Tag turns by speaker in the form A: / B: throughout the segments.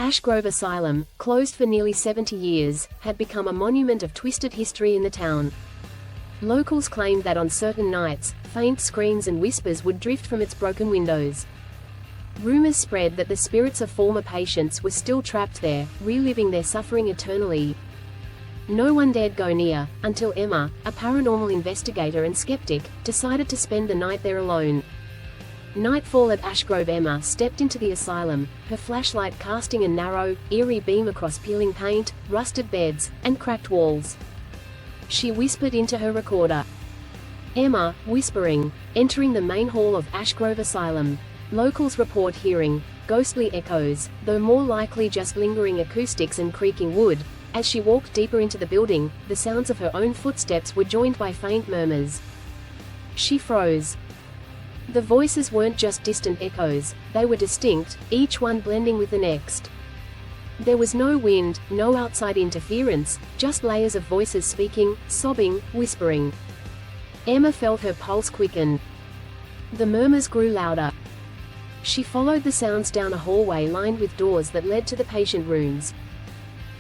A: Ash Grove Asylum, closed for nearly 70 years, had become a monument of twisted history in the town. Locals claimed that on certain nights, faint screams and whispers would drift from its broken windows. Rumors spread that the spirits of former patients were still trapped there, reliving their suffering eternally. No one dared go near, until Emma, a paranormal investigator and skeptic, decided to spend the night there alone. Nightfall at Ash Grove. Emma stepped into the asylum, her flashlight casting a narrow, eerie beam across peeling paint, rusted beds, and cracked walls. She whispered into her recorder. Emma, whispering, entering the main hall of Ash Grove Asylum. Locals report hearing ghostly echoes, though more likely just lingering acoustics and creaking wood. As she walked deeper into the building, the sounds of her own footsteps were joined by faint murmurs. She froze. The voices weren't just distant echoes, they were distinct, each one blending with the next. There was no wind, no outside interference, just layers of voices speaking, sobbing, whispering. Emma felt her pulse quicken. The murmurs grew louder. She followed the sounds down a hallway lined with doors that led to the patient rooms.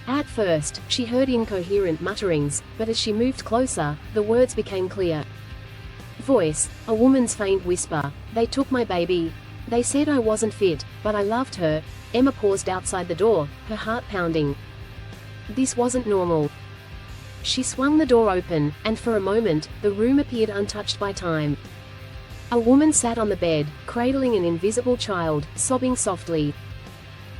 A: At first, she heard incoherent mutterings, but as she moved closer, the words became clear. Voice, a woman's faint whisper, "They took my baby. They said I wasn't fit, but I loved her." Emma paused outside the door, her heart pounding. This wasn't normal. She swung the door open, and for a moment, the room appeared untouched by time. A woman sat on the bed, cradling an invisible child, sobbing softly.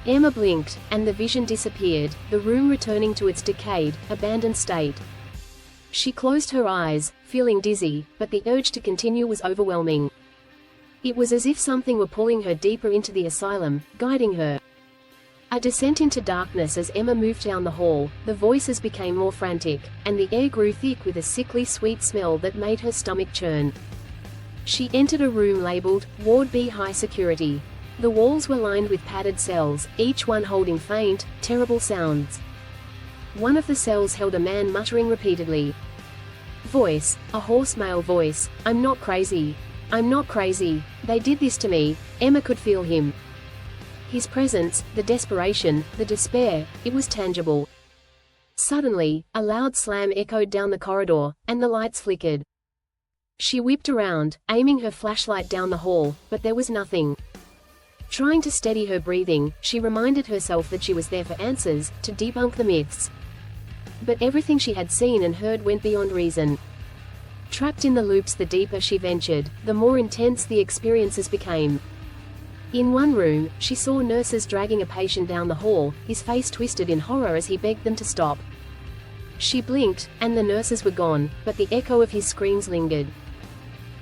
A: Emma blinked, and the vision disappeared, the room returning to its decayed, abandoned state. She closed her eyes, feeling dizzy, but the urge to continue was overwhelming. It was as if something were pulling her deeper into the asylum, guiding her. A descent into darkness. As Emma moved down the hall, the voices became more frantic, and the air grew thick with a sickly sweet smell that made her stomach churn. She entered a room labeled, Ward B High Security. The walls were lined with padded cells, each one holding faint, terrible sounds. One of the cells held a man muttering repeatedly. Voice, a hoarse male voice, "I'm not crazy. I'm not crazy. They did this to me." Emma could feel him. His presence, the desperation, the despair, it was tangible. Suddenly, a loud slam echoed down the corridor, and the lights flickered. She whipped around, aiming her flashlight down the hall, but there was nothing. Trying to steady her breathing, she reminded herself that she was there for answers, to debunk the myths. But everything she had seen and heard went beyond reason. Trapped in the loops, the deeper she ventured, the more intense the experiences became. In one room, she saw nurses dragging a patient down the hall, his face twisted in horror as he begged them to stop. She blinked, and the nurses were gone, but the echo of his screams lingered.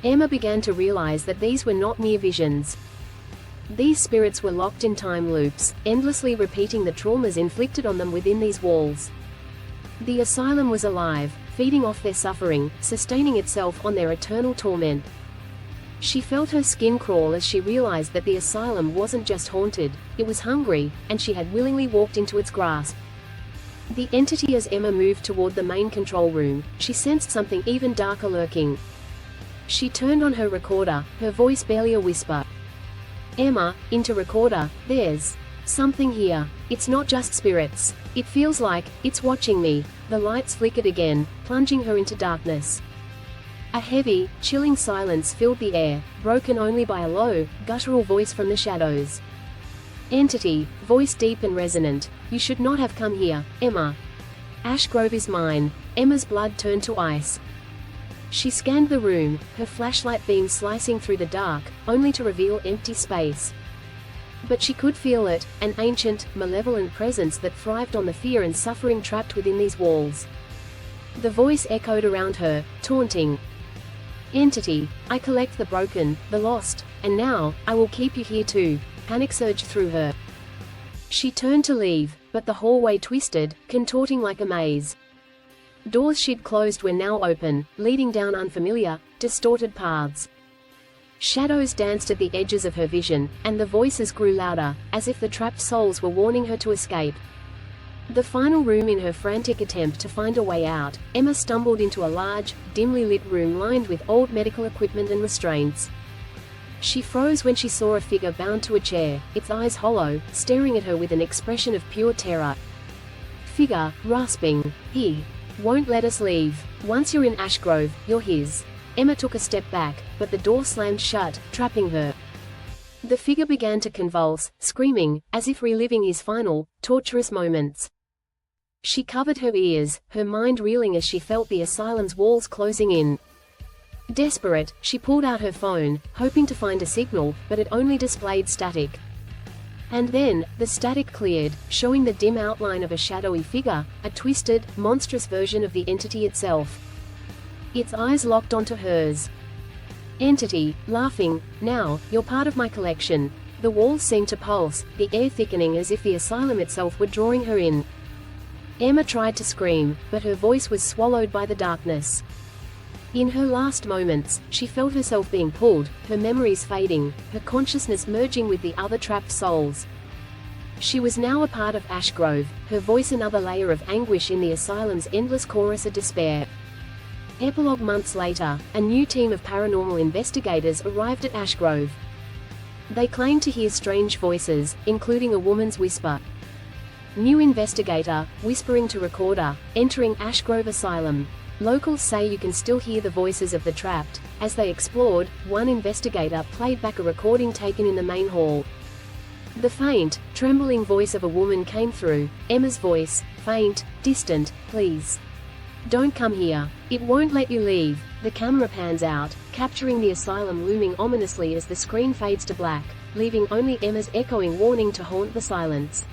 A: Emma began to realize that these were not mere visions. These spirits were locked in time loops, endlessly repeating the traumas inflicted on them within these walls. The asylum was alive, feeding off their suffering, sustaining itself on their eternal torment. She felt her skin crawl as she realized that the asylum wasn't just haunted, it was hungry, and she had willingly walked into its grasp. The entity. As Emma moved toward the main control room, she sensed something even darker lurking. She turned on her recorder, her voice barely a whisper. Emma, into recorder, "There's something here. It's not just spirits. It feels like it's watching me." The lights flickered again, plunging her into darkness. A heavy, chilling silence filled the air, broken only by a low, guttural voice from the shadows. Entity, voice deep and resonant, "You should not have come here, Emma. Ash Grove is mine." Emma's blood turned to ice. She scanned the room, her flashlight beam slicing through the dark, only to reveal empty space. But she could feel it, an ancient, malevolent presence that thrived on the fear and suffering trapped within these walls. The voice echoed around her, taunting. "Entity, I collect the broken, the lost, and now, I will keep you here too." Panic surged through her. She turned to leave, but the hallway twisted, contorting like a maze. Doors she'd closed were now open, leading down unfamiliar, distorted paths. Shadows danced at the edges of her vision, and the voices grew louder, as if the trapped souls were warning her to escape. The final room. In her frantic attempt to find a way out, Emma stumbled into a large, dimly lit room lined with old medical equipment and restraints. She froze when she saw a figure bound to a chair, its eyes hollow, staring at her with an expression of pure terror. Figure, rasping, "He won't let us leave. Once you're in Ashgrove, you're his." Emma took a step back, but the door slammed shut, trapping her. The figure began to convulse, screaming, as if reliving his final, torturous moments. She covered her ears, her mind reeling as she felt the asylum's walls closing in. Desperate, she pulled out her phone, hoping to find a signal, but it only displayed static. And then, the static cleared, showing the dim outline of a shadowy figure, a twisted, monstrous version of the entity itself. Its eyes locked onto hers. Entity, laughing, "Now, you're part of my collection." The walls seemed to pulse, the air thickening as if the asylum itself were drawing her in. Emma tried to scream, but her voice was swallowed by the darkness. In her last moments, she felt herself being pulled, her memories fading, her consciousness merging with the other trapped souls. She was now a part of Ashgrove, her voice another layer of anguish in the asylum's endless chorus of despair. Epilogue. Months later, a new team of paranormal investigators arrived at Ashgrove. They claimed to hear strange voices, including a woman's whisper. New investigator, whispering to recorder, entering Ashgrove Asylum. Locals say you can still hear the voices of the trapped. As they explored, one investigator played back a recording taken in the main hall. The faint, trembling voice of a woman came through, Emma's voice, faint, distant, "Please. Don't come here. It won't let you leave." The camera pans out, capturing the asylum looming ominously as the screen fades to black, leaving only Emma's echoing warning to haunt the silence.